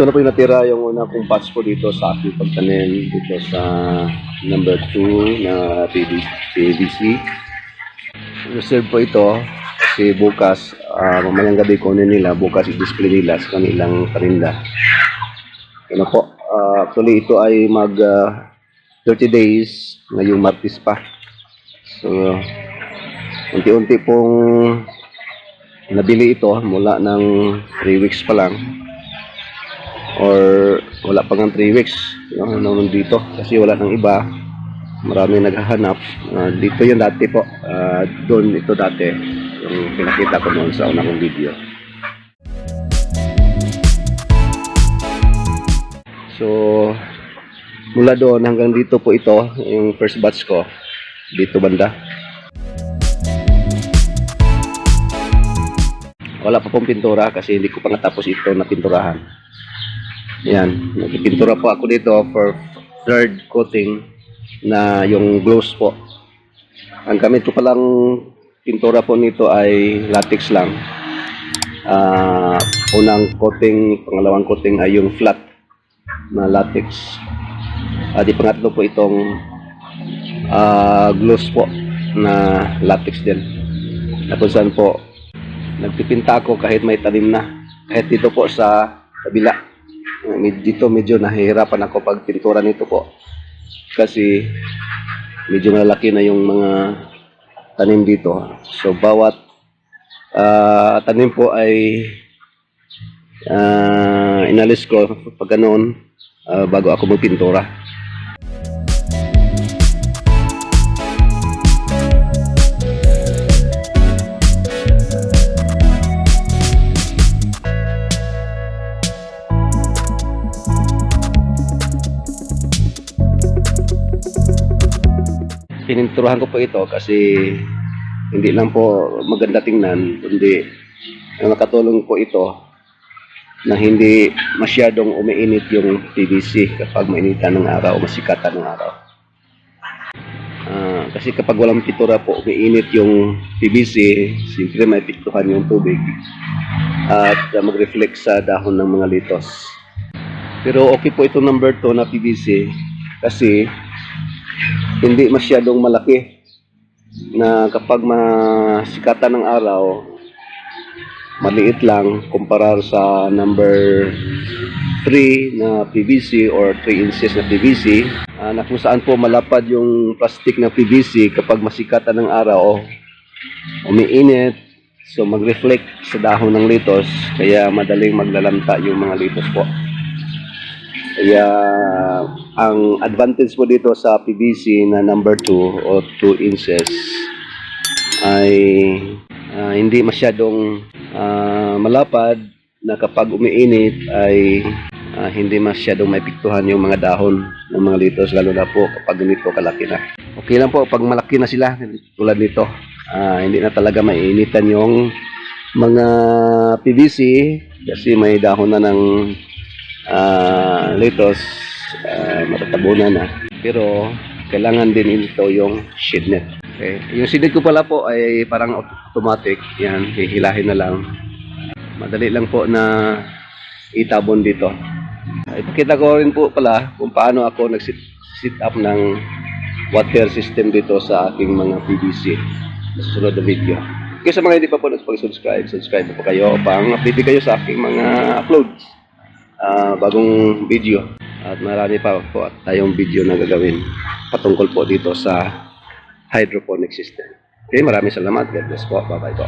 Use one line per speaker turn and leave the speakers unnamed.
ito na po yung natira yung una kong batch po dito sa aking pagtanim dito sa number 2 na PVC. Reserve po ito kasi bukas, mamayang gabi kunin nila, bukas i-display nila sa kanilang parinda. Ano po, actually ito ay mag 30 days ngayong Martes pa. So, unti-unti pong nabili ito mula ng 3 weeks pa lang. Or wala pa ng 3 weeks dito kasi wala nang iba, marami naghahanap. Dito yung dati po, doon ito dati yung pinakita ko noon sa unang video. So mula doon hanggang dito po ito yung first batch ko dito banda. Wala pa pong pintura kasi hindi ko pa natapos ito na pinturahan. Yan, nagpipintura po ako dito for third coating na yung gloss po. Ang gamit ko palang pintura po nito ay latex lang. Unang coating, pangalawang coating ay yung flat na latex. Di pangatlo po itong gloss po na latex din. Na kung saan po nagpipinta ako kahit may talim na. Kahit dito po sa kabila. Dito medyo nahihirapan ako pag pintura nito po kasi medyo malaki na yung mga tanim dito. So bawat tanim po ay inalis ko pag ganoon bago ako magpintura. Pininturahan ko po ito kasi hindi lang po maganda tingnan, kundi nakatulong po ito na hindi masyadong umiinit yung PVC kapag mainitan ng araw o masikatan ng araw. Kasi kapag walang pintura po, umiinit yung PVC, siyempre may piktuhan yung tubig at mag-reflect sa dahon ng mga litos. Pero okay po ito number 2 na PVC kasi hindi masyadong malaki na kapag masikatan ng araw, maliit lang kumpara sa number 3 na PVC or 3 inches na PVC na kung saan po malapad yung plastic na PVC kapag masikatan ng araw, umiinit, so mag-reflect sa dahon ng litos, kaya madaling maglalanta yung mga litos po. Kaya ang advantage po dito sa PVC na number 2 o 2 inches ay hindi masyadong malapad na kapag umiinit ay hindi masyadong may piktuhan yung mga dahon ng mga litos, lalo na po kapag ganito kalaki na. Okay lang po pag malaki na sila tulad nito, hindi na talaga maiinitan yung mga PVC kasi may dahon na ng litos, matatabunan na. Pero kailangan din ito yung shade net. Okay. Yung shade net ko pala po ay parang automatic. Yan, hihilahin na lang. Madali lang po na itabon dito. Ipakita ko rin po pala kung paano ako nag-set up ng water system dito sa aking mga PVC sa susunod na video. Okay, sa mga hindi pa po nagpag-subscribe, subscribe po kayo upang update kayo sa aking mga uploads. Bagong video at marami pa po tayong video na gagawin patungkol po dito sa hydroponic system. Okay, maraming salamat. God bless po. Bye bye po.